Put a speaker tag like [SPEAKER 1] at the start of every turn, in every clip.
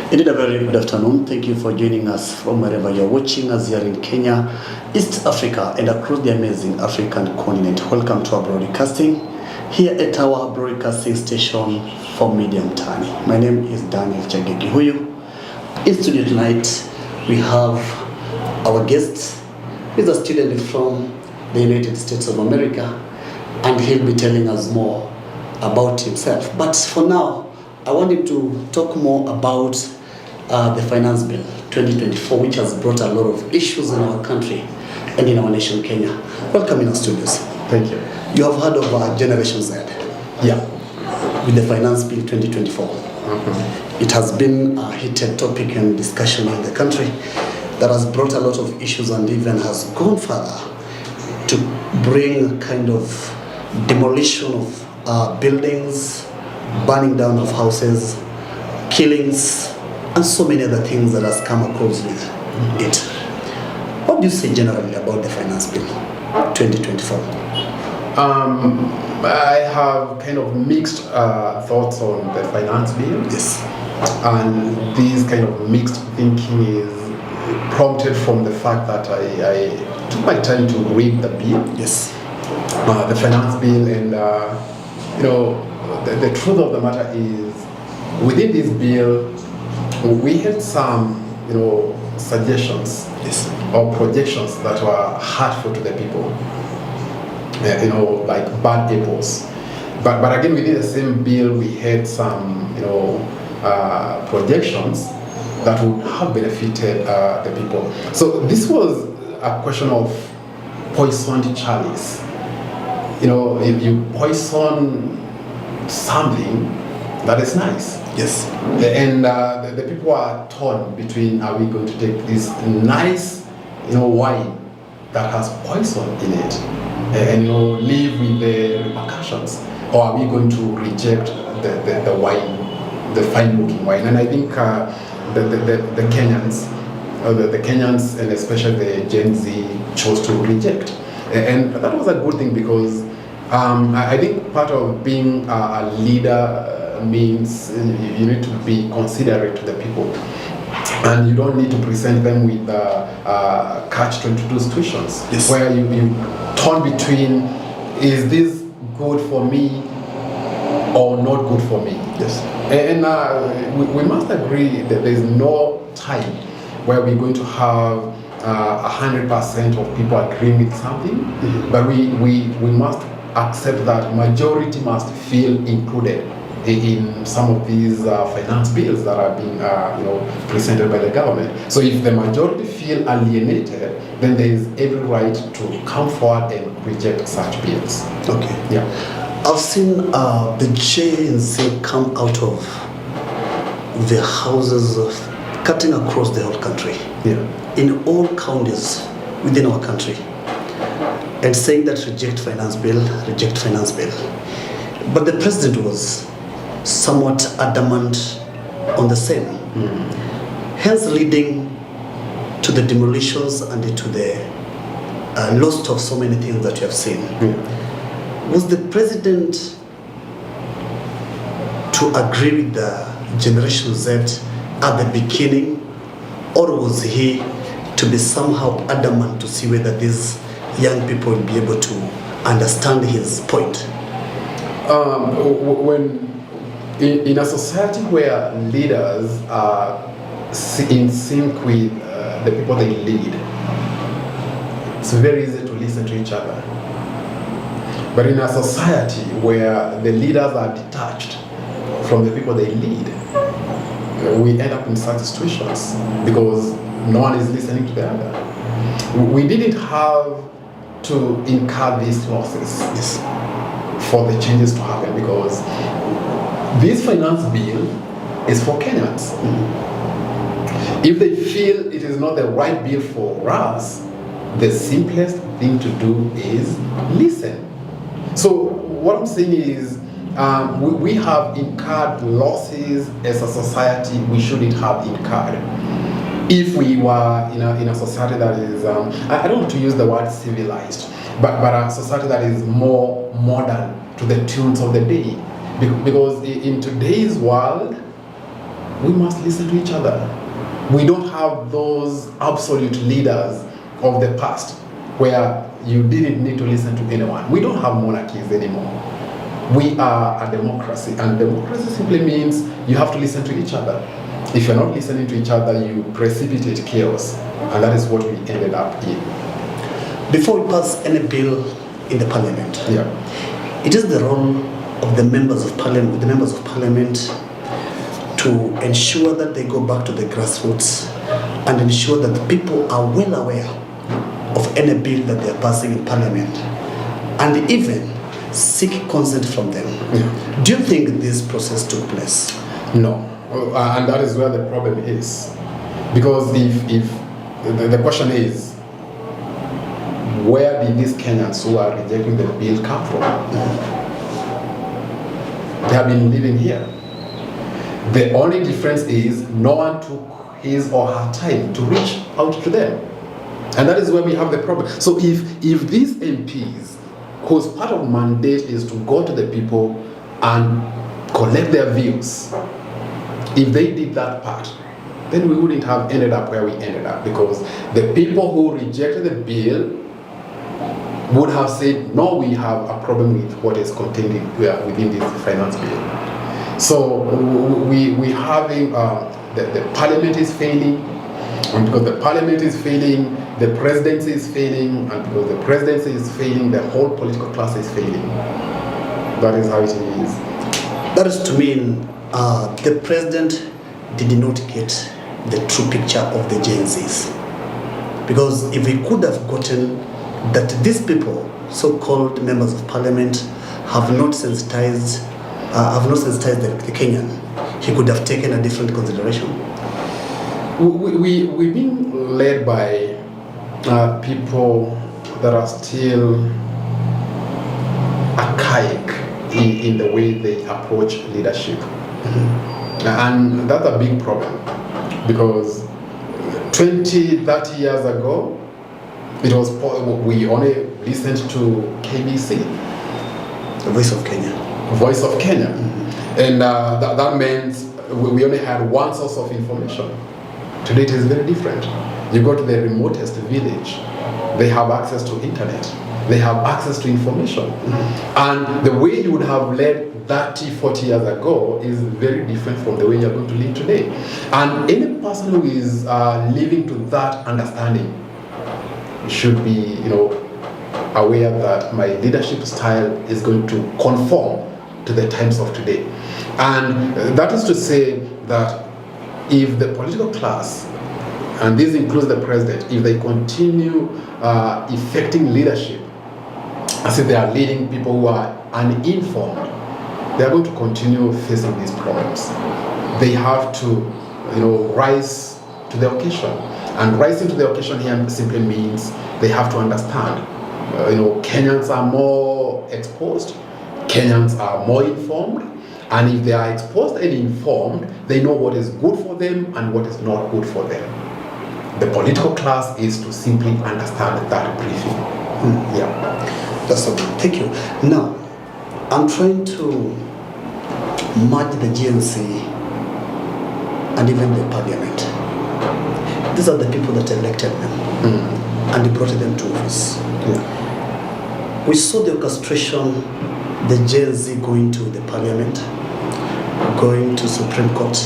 [SPEAKER 1] Indeed, a very good afternoon. Thank you for joining us from wherever you're watching us here in Kenya, East Africa, and across the amazing African continent. Welcome to our broadcasting here at our broadcasting station for Medium Tani. My name is Daniel Chageki Huyu. In studio tonight, we have our guest, who is a student from the United States of America, and he'll be telling us more about himself. But for now, I want him to talk more about the Finance Bill 2024, which has brought a lot of issues in our country and in our nation, Kenya. Welcome in our studios.
[SPEAKER 2] Thank you.
[SPEAKER 1] You have heard of Generation Z.
[SPEAKER 2] Yeah.
[SPEAKER 1] With the Finance Bill 2024. It has been a heated topic and discussion in the country that has brought a lot of issues and even has gone further to bring a kind of demolition of buildings, burning down of houses, killings, and so many other things that has come across with it. What do you say generally about the Finance Bill 2024?
[SPEAKER 2] I have kind of mixed thoughts on the Finance Bill.
[SPEAKER 1] Yes.
[SPEAKER 2] And this kind of mixed thinking is prompted from the fact that I took my time to read the bill.
[SPEAKER 1] Yes.
[SPEAKER 2] The Finance Bill, and the truth of the matter is, within this bill, we had some, suggestions,
[SPEAKER 1] Yes.
[SPEAKER 2] or projections that were hurtful to the people. Like bad apples. But again, within the same bill, we had some, projections that would have benefited the people. So this was a question of poisoned chalice. If you poison something, that is nice.
[SPEAKER 1] Yes.
[SPEAKER 2] And the people are torn between, are we going to take this nice, wine that has poison in it and live with the repercussions, or are we going to reject the wine, the fine-looking wine? And I think the Kenyans, the Kenyans, and especially the Gen Z, chose to reject, and that was a good thing, because I think part of being a leader means you need to be considerate to the people, and you don't need to present them with catch-22 situations.
[SPEAKER 1] Yes.
[SPEAKER 2] Where you torn between, is this good for me or not good for me?
[SPEAKER 1] Yes.
[SPEAKER 2] And we must agree that there's no time where we're going to have 100% of people agreeing with something, but we must accept that majority must feel included in some of these finance bills that are being presented by the government. So if the majority feel alienated, then there is every right to come forward and reject such bills.
[SPEAKER 1] Okay.
[SPEAKER 2] Yeah.
[SPEAKER 1] I've seen the GenZs come out of the houses cutting across the whole country.
[SPEAKER 2] Yeah.
[SPEAKER 1] In all counties within our country, and saying that reject finance bill. But the president was somewhat adamant on the same, hence leading to the demolitions and to the loss of so many things that you have seen. Was the president to agree with the Generation Z at the beginning, or was he to be somehow adamant to see whether these young people will be able to understand his point?
[SPEAKER 2] When in a society where leaders are in sync with the people they lead, it's very easy to listen to each other. But in a society where the leaders are detached from the people they lead, we end up in such situations because no one is listening to the other. We didn't have to incur these losses for the changes to happen, because this finance bill is for Kenyans. If they feel it is not the right bill for us, the simplest thing to do is listen. So what I'm saying is, we have incurred losses as a society we shouldn't have incurred. If we were in a society that is, I don't want to use the word civilized, but a society that is more modern to the tunes of the day. Because in today's world, we must listen to each other. We don't have those absolute leaders of the past where you didn't need to listen to anyone. We don't have monarchies anymore. We are a democracy, and democracy simply means you have to listen to each other. If you're not listening to each other, you precipitate chaos, and that is what we ended up in.
[SPEAKER 1] Before we pass any bill in the parliament, it is the role of the members of parliament to ensure that they go back to the grassroots and ensure that the people are well aware of any bill that they are passing in parliament, and even seek consent from them. Do you think this process took place?
[SPEAKER 2] No, and that is where the problem is. Because if the question is, where did these Kenyans who are rejecting the bill come from? They have been living here. The only difference is no one took his or her time to reach out to them. And that is where we have the problem. So if these MPs, whose part of mandate is to go to the people and collect their views, if they did that part, then we wouldn't have ended up where we ended up, because the people who rejected the bill would have said, no, we have a problem with what is contained within this finance bill. So we having the parliament is failing, and because the parliament is failing, the presidency is failing, and because the presidency is failing, the whole political class is failing. That is how it is.
[SPEAKER 1] That is to mean the president did not get the true picture of the GenZs. Because if he could have gotten that these people, so-called members of parliament, have not sensitized the Kenyan, he could have taken a different consideration.
[SPEAKER 2] We've been led by people that are still archaic in the way they approach leadership. And that's a big problem, because 20, 30 years ago, it was we only listened to KBC,
[SPEAKER 1] the Voice of Kenya.
[SPEAKER 2] Voice of Kenya. And that meant we only had one source of information. Today it is very different. You go to the remotest village, they have access to internet, they have access to information. And the way you would have led 30, 40 years ago is very different from the way you're going to live today. And any person who is living to that understanding should be, aware that my leadership style is going to conform to the times of today. And that is to say that if the political class, and this includes the president, if they continue effecting leadership as if they are leading people who are uninformed, they are going to continue facing these problems. They have to, rise to the occasion. And rising to the occasion here simply means they have to understand, Kenyans are more exposed, Kenyans are more informed, and if they are exposed and informed, they know what is good for them and what is not good for them. The political class is to simply understand that briefing.
[SPEAKER 1] Yeah, that's okay. Thank you. Now, I'm trying to merge the GNC and even the parliament. These are the people that elected them and brought them to office. We saw the orchestration, the GenZ going to the parliament, going to Supreme Court,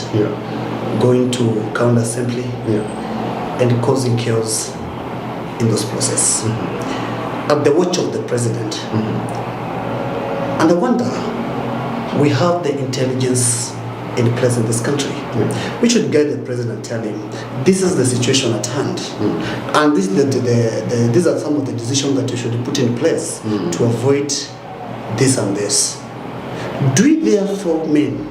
[SPEAKER 1] going to County Assembly, and causing chaos in those processes. At the watch of the president. And I wonder, we have the intelligence in place in this country. We should guide the president and tell him, this is the situation at hand. And these are some of the decisions that you should put in place to avoid this and this. Do we therefore mean,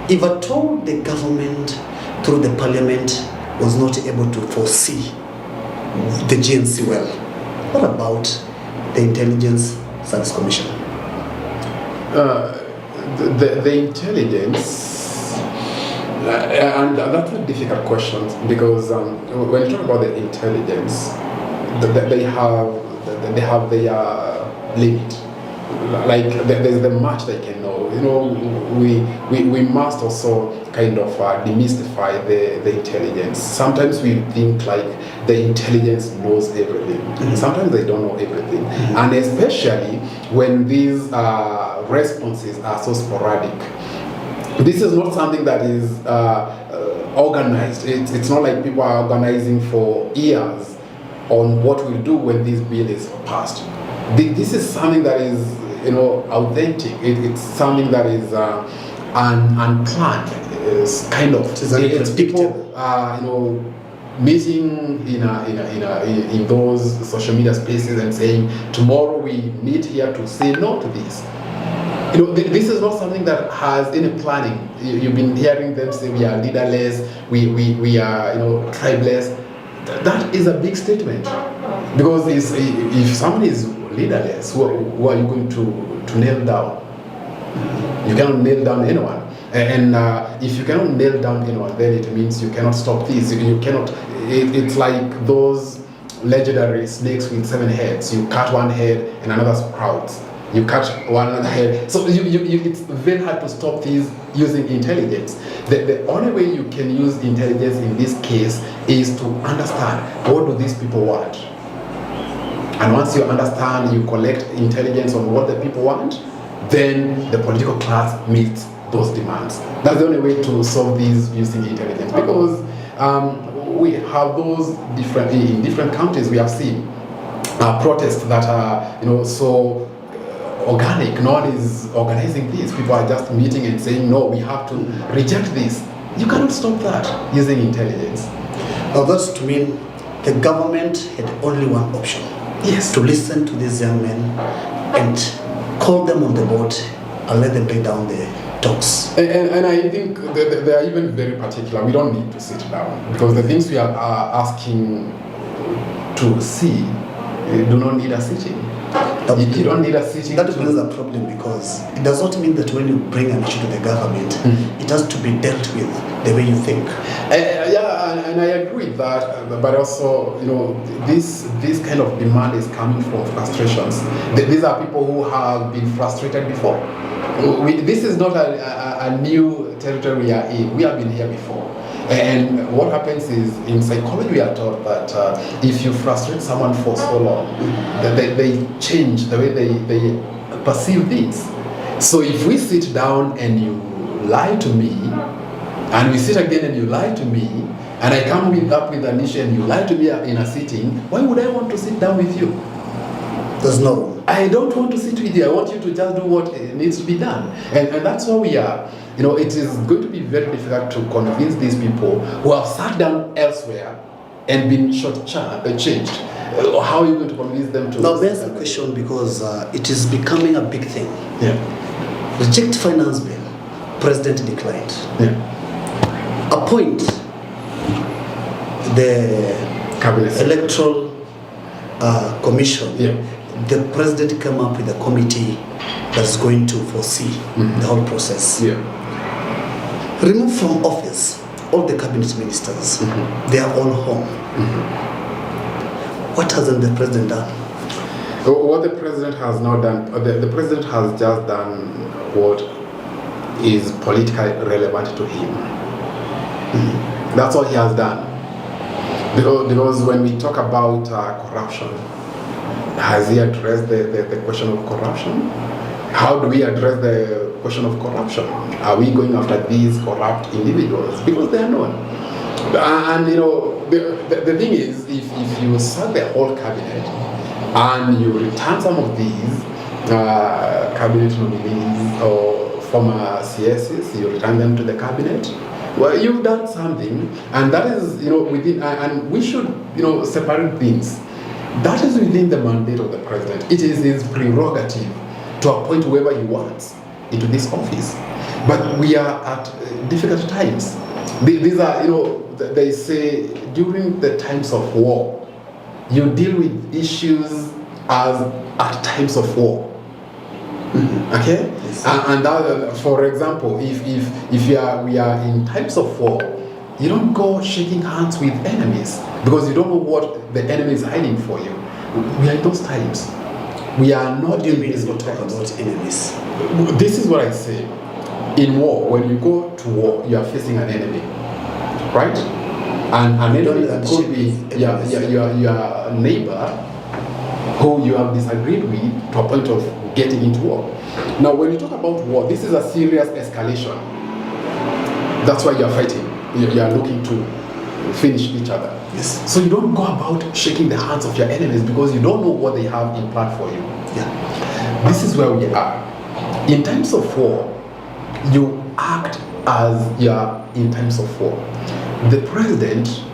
[SPEAKER 1] if at all the government through the parliament was not able to foresee the GNC well, what about the Intelligence Service Commission?
[SPEAKER 2] The intelligence, and that's a difficult question, because when you talk about the intelligence, they have their limit. like there's the much they can know. You know, we must also kind of demystify the intelligence. Sometimes we think like the intelligence knows everything. Sometimes they don't know everything, and especially when these responses are so sporadic. This is not something that is organized. It's not like people are organizing for years on what we'll do when this bill is passed. This is something that is, you know, authentic. It's something that is unplanned. It's kind of it's people, you know, meeting in those social media spaces and saying, tomorrow we meet here to say no to this. You know, this is not something that has any planning. You've been hearing them say we are leaderless, we are, you know, tribeless. That is a big statement, because if someone is leaderless, who are you going to nail down? You cannot nail down anyone, and if you cannot nail down anyone, then it means you cannot stop this. You cannot. It's like those legendary snakes with 7 heads. You cut one head and another sprouts. You catch one another head. So it's very hard to stop these using intelligence. The only way you can use intelligence in this case is to understand, what do these people want? And once you understand, you collect intelligence on what the people want, then the political class meets those demands. That's the only way to solve these using intelligence. Because we have those in different countries. We have seen protests that are, you know, so organic. No one is organizing this. People are just meeting and saying, no, we have to reject this. You cannot stop that using intelligence.
[SPEAKER 1] Now that's to mean the government had only one option.
[SPEAKER 2] Yes.
[SPEAKER 1] To listen to these young men and call them on the board and let them bring down the talks.
[SPEAKER 2] And I think they are even very particular. We don't need to sit down, because the things we are asking to see do not need a sitting. You don't need a sitting.
[SPEAKER 1] That is a problem, because it does not mean that when you bring an issue to the government, it has to be dealt with the way you think.
[SPEAKER 2] Yeah, and I agree with that, but also, you know, this kind of demand is coming from frustrations. These are people who have been frustrated before. This is not a new territory we are in. We have been here before. And what happens is, in psychology we are taught that if you frustrate someone for so long, that they change the way they perceive things. So if we sit down and you lie to me, and we sit again and you lie to me, and I come up with an issue and you lie to me in a sitting, why would I want to sit down with you?
[SPEAKER 1] There's no.
[SPEAKER 2] I don't want to sit with you. I want you to just do what needs to be done. And that's where we are. You know, it is going to be very difficult to convince these people who have sat down elsewhere and been changed. How are you going to convince them to?
[SPEAKER 1] Now, there's a question, because it is becoming a big thing.
[SPEAKER 2] Yeah.
[SPEAKER 1] Reject finance bill. President declined.
[SPEAKER 2] Yeah.
[SPEAKER 1] Appoint the
[SPEAKER 2] Cabinet
[SPEAKER 1] electoral commission.
[SPEAKER 2] Yeah.
[SPEAKER 1] The president came up with a committee that's going to foresee the whole process.
[SPEAKER 2] Yeah.
[SPEAKER 1] Remove from office all the cabinet ministers. They are all home. What hasn't the president done?
[SPEAKER 2] What the president has not done, the president has just done what is politically relevant to him. That's all he has done. Because when we talk about corruption, has he addressed the question of corruption? How do we address the question of corruption? Are we going after these corrupt individuals? Because they are known. And you know, the thing is, if you sack the whole cabinet and you return some of these cabinet nominees or former CSs, you return them to the cabinet, well, you've done something. And that is, you know, within, and we should, you know, separate things. That is within the mandate of the president. It is his prerogative to appoint whoever he wants into this office. But we are at difficult times. These are, you know, they say during the times of war, you deal with issues as at times of war. Okay? Yes. And that, for example, if we are in times of war, you don't go shaking hands with enemies, because you don't know what the enemy is hiding for you. We are in those times. We are not.
[SPEAKER 1] What do you mean when you talk about enemies?
[SPEAKER 2] This is what I say. In war, when you go to war, you are facing an enemy, right? And an enemy could be your neighbor who you have disagreed with to a point of getting into war. Now, when you talk about war, this is a serious escalation. That's why you are fighting. You are looking to finish each other.
[SPEAKER 1] Yes.
[SPEAKER 2] So you don't go about shaking the hands of your enemies because you don't know what they have in plan for you.
[SPEAKER 1] Yeah.
[SPEAKER 2] This is where we are. In times of war, you act as you are in times of war. The president,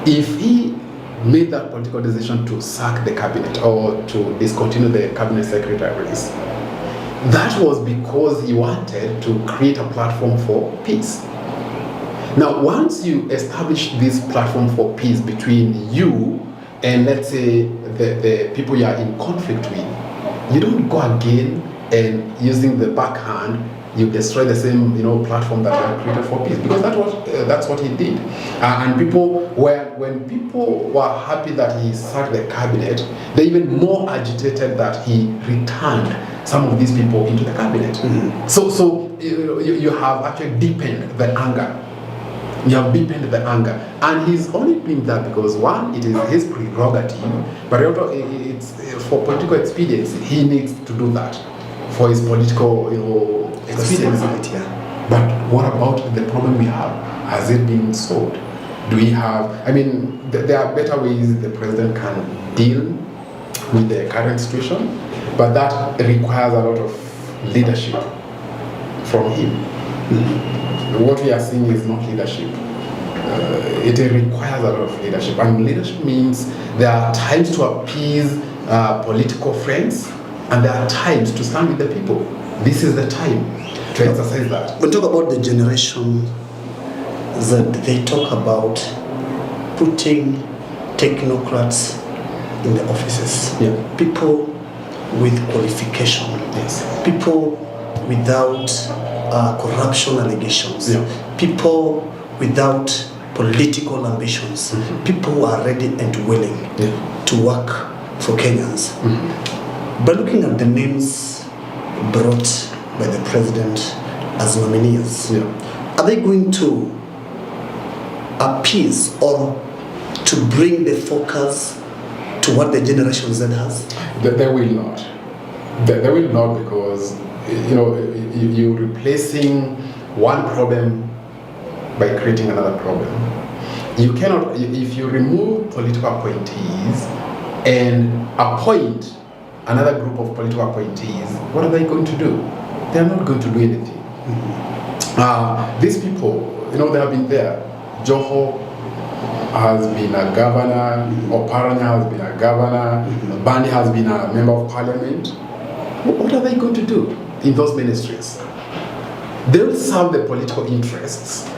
[SPEAKER 2] if he made that political decision to sack the cabinet or to discontinue the cabinet secretaries, that was because he wanted to create a platform for peace. Now, once you establish this platform for peace between you and, let's say, the people you are in conflict with, you don't go again and using the backhand, you destroy the same, platform that you have created for peace, because that's what he did. And when people were happy that he sacked the cabinet, they even more agitated that he returned some of these people into the cabinet. Mm-hmm. So you have actually deepened the anger. You have deepened the anger, and he's only doing that because, one, it is his prerogative, but also it's for political expediency. He needs to do that for his political, expediency. Yeah. But what about the problem we have? Has it been solved? Do we have? I mean, there are better ways the president can deal with the current situation, but that requires a lot of leadership from him. Mm-hmm. What we are seeing is not leadership. It requires a lot of leadership. And leadership means there are times to appease political friends, and there are times to stand with the people. This is the time to exercise that.
[SPEAKER 1] We talk about the generation that they talk about putting technocrats in the offices.
[SPEAKER 2] Yeah.
[SPEAKER 1] People with qualification.
[SPEAKER 2] Yes.
[SPEAKER 1] People without corruption allegations,
[SPEAKER 2] yeah.
[SPEAKER 1] People without political ambitions, mm-hmm. People who are ready and willing to work for Kenyans. Mm-hmm. By looking at the names brought by the president as nominees, are they going to appease or to bring the focus to what the Generation Z has?
[SPEAKER 2] They will not. They will not, because you're replacing one problem by creating another problem. You cannot, if you remove political appointees and appoint another group of political appointees, what are they going to do? They are not going to do anything. Mm-hmm. These people, they have been there. Joho has been a governor, Oparanya has been a governor, Bandi has been a member of parliament. What are they going to do in those ministries? They will serve the political interests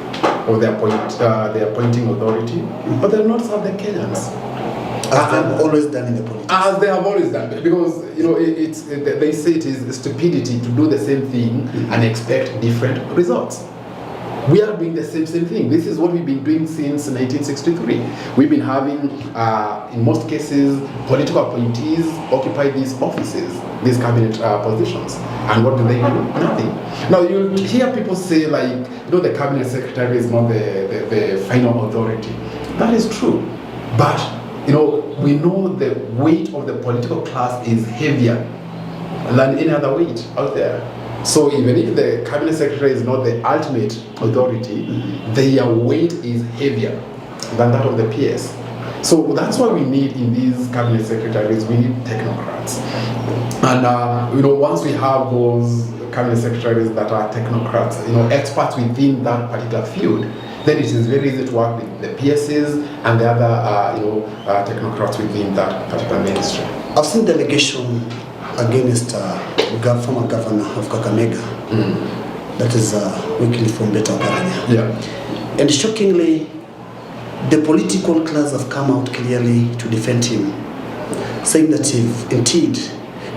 [SPEAKER 2] of the appointing authority, but they will not serve the Kenyans.
[SPEAKER 1] As they have always done in the politics.
[SPEAKER 2] As they have always done, because they say it is stupidity to do the same thing and expect different results. We are doing the same thing. This is what we've been doing since 1963. We've been having, in most cases, political appointees occupy these offices, these cabinet positions. And what do they do? Nothing. Now, you hear people say, the cabinet secretary is not the final authority. That is true. But, we know the weight of the political class is heavier than any other weight out there. So even if the cabinet secretary is not the ultimate authority, their weight is heavier than that of the PS. So that's why we need in these cabinet secretaries, we need technocrats. And once we have those cabinet secretaries that are technocrats, experts within that particular field, then it is very easy to work with the PSs and the other technocrats within that particular ministry.
[SPEAKER 1] I've seen delegation against former governor of Kakamega, that is Weekly from Beta Oparanya.
[SPEAKER 2] Yeah.
[SPEAKER 1] And shockingly, the political class have come out clearly to defend him, saying that if indeed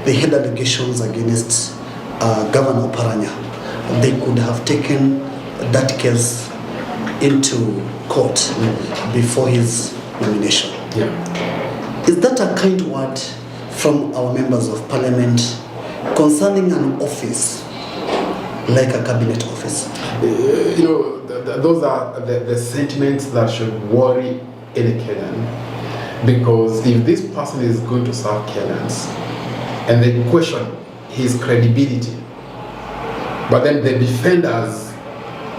[SPEAKER 1] they had allegations against Governor Oparanya, they could have taken that case into court before his nomination.
[SPEAKER 2] Yeah.
[SPEAKER 1] Is that a kind word from our members of parliament concerning an office like a cabinet office?
[SPEAKER 2] Those are the sentiments that should worry any Kenyan, because if this person is going to serve Kenyans and they question his credibility, but then the defenders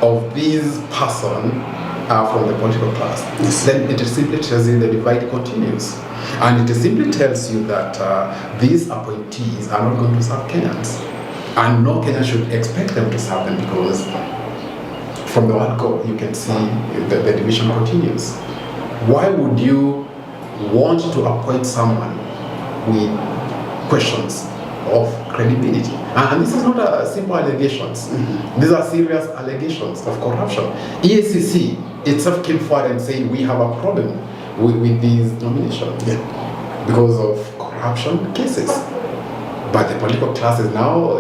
[SPEAKER 2] of this person are from the political class, yes, then it simply tells you the divide continues. And it simply tells you that these appointees are not going to serve Kenyans. And no Kenyan should expect them to serve them, because from the word go, you can see the division continues. Why would you want to appoint someone with questions of credibility? And this is not a simple allegations. Mm-hmm. These are serious allegations of corruption. EACC itself came forward and said we have a problem with these nominations, yeah, because of corruption cases. But the political class is now,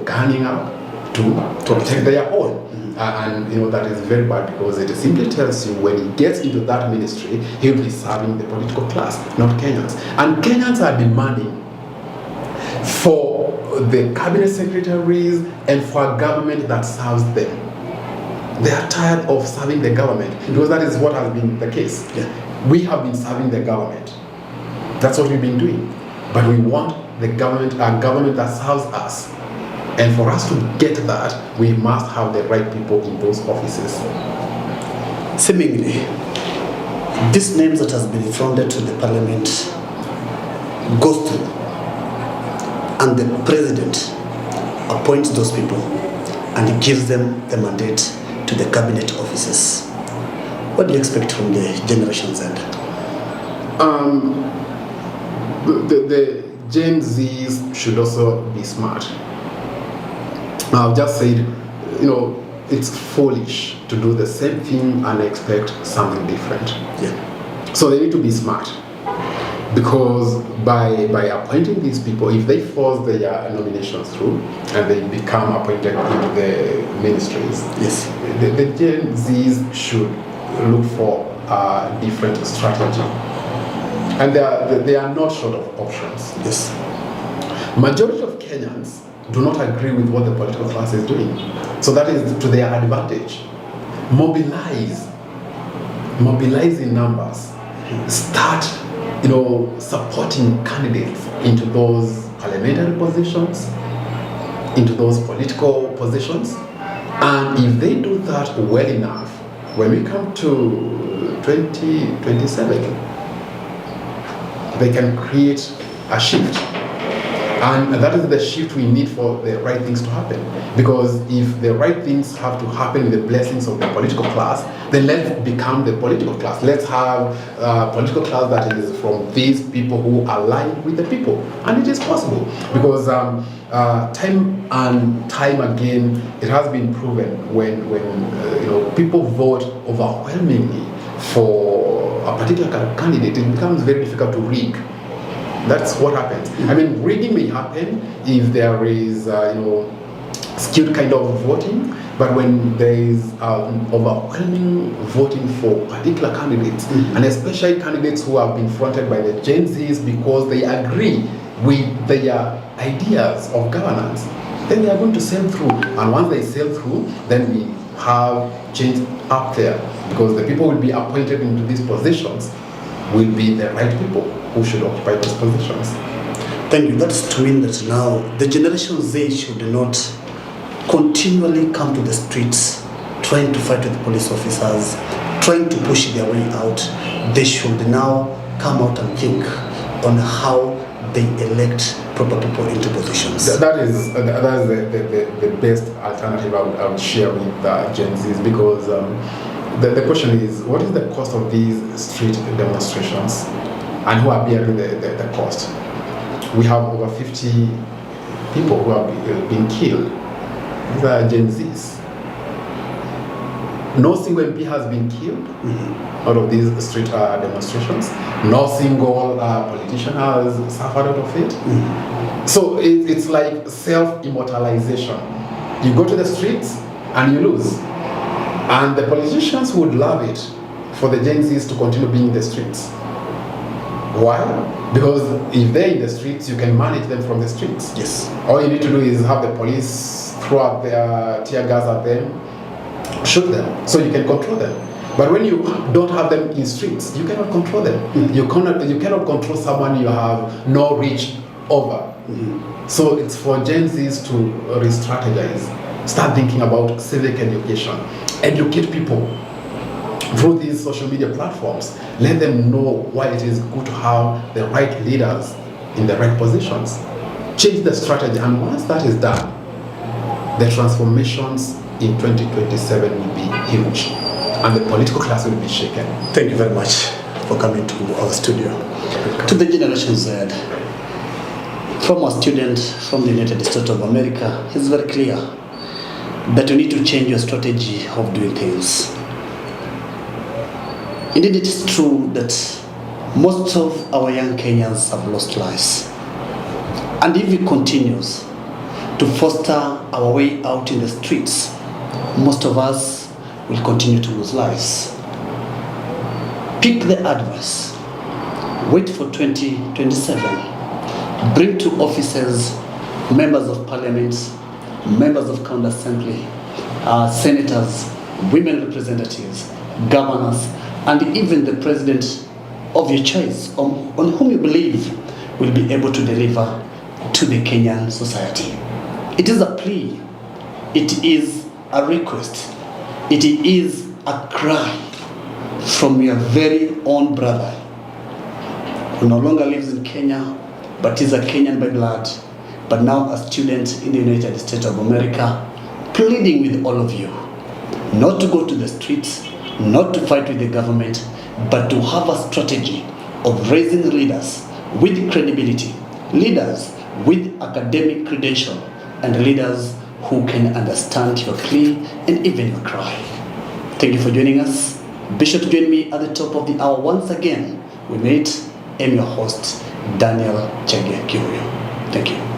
[SPEAKER 2] gunning up to protect their own. Mm-hmm. And that is very bad, because it simply tells you when he gets into that ministry, he will be serving the political class, not Kenyans. And Kenyans are demanding for the cabinet secretaries and for a government that serves them. They are tired of serving the government, because that is what has been the case. Yeah. We have been serving the government. That's what we've been doing. But we want the government, a government that serves us. And for us to get that, we must have the right people in those offices.
[SPEAKER 1] Seemingly, these names that has been fronted to the parliament goes through, and the president appoints those people and he gives them the mandate to the cabinet offices. What do you expect from the Generation Z?
[SPEAKER 2] The GenZs should also be smart. I've just said, it's foolish to do the same thing and expect something different. Yeah. So they need to be smart, because by appointing these people, if they force their nominations through and they become appointed into the ministries, yes, the GenZs should look for a different strategy. And they are not short of options. Yes. Majority of Kenyans do not agree with what the political class is doing. So that is to their advantage. Mobilize in numbers. Start, supporting candidates into those parliamentary positions, into those political positions. And if they do that well enough, when we come to 2027, they can create a shift. And that is the shift we need for the right things to happen. Because if the right things have to happen with the blessings of the political class, then let's become the political class. Let's have a political class that is from these people who align with the people. And it is possible. Because time and time again, it has been proven when people vote overwhelmingly for a particular candidate, it becomes very difficult to rig. That's what happens. I mean, rigging may happen if there is, skewed kind of voting, but when there is overwhelming voting for particular candidates, and especially candidates who have been fronted by the GenZs because they agree with their ideas of governance, then they are going to sail through. And once they sail through, then we have change up there, because the people will be appointed into these positions will be the right people who should occupy those positions.
[SPEAKER 1] Thank you. That's to mean that now the Generation Z should not continually come to the streets trying to fight with police officers, trying to push their way out. They should now come out and think on how they elect proper people into positions.
[SPEAKER 2] That is the best alternative I would share with GenZs, because the question is, what is the cost of these street demonstrations, and who are bearing the cost? We have over 50 people who have been killed. These are GenZs. No single MP has been killed out of these street demonstrations. No single politician has suffered out of it. So it's like self-immortalization. You go to the streets and you lose. And the politicians would love it for the GenZs to continue being in the streets. Why? Because if they're in the streets, you can manage them from the streets.
[SPEAKER 1] Yes.
[SPEAKER 2] All you need to do is have the police throw out their tear gas at them, shoot them, so you can control them. But when you don't have them in streets, you cannot control them. You cannot control someone you have no reach over. So it's for GenZs to re-strategize, start thinking about civic education, educate people through these social media platforms. Let them know why it is good to have the right leaders in the right positions. Change the strategy, and once that is done, the transformations in 2027 will be huge, and the political class will be shaken.
[SPEAKER 1] Thank you very much for coming to our studio. To the Generation Z, from a student from the United States of America, it's very clear that you need to change your strategy of doing things. Indeed, it is true that most of our young Kenyans have lost lives. And if it continues to foster our way out in the streets, most of us will continue to lose lives. Pick the advice. Wait for 2027. Bring to offices members of parliament, members of county assembly, senators, women representatives, governors, and even the president of your choice, on whom you believe will be able to deliver to the Kenyan society. It is a plea, it is a request, it is a cry from your very own brother, who no longer lives in Kenya, but is a Kenyan by blood, but now a student in the United States of America, pleading with all of you not to go to the streets, not to fight with the government, but to have a strategy of raising leaders with credibility, leaders with academic credential, and leaders who can understand your plea and even your cry. Thank you for joining us. Be sure to join me at the top of the hour once again. We meet. I'm your host, Daniel Chege Kiuyo. Thank you.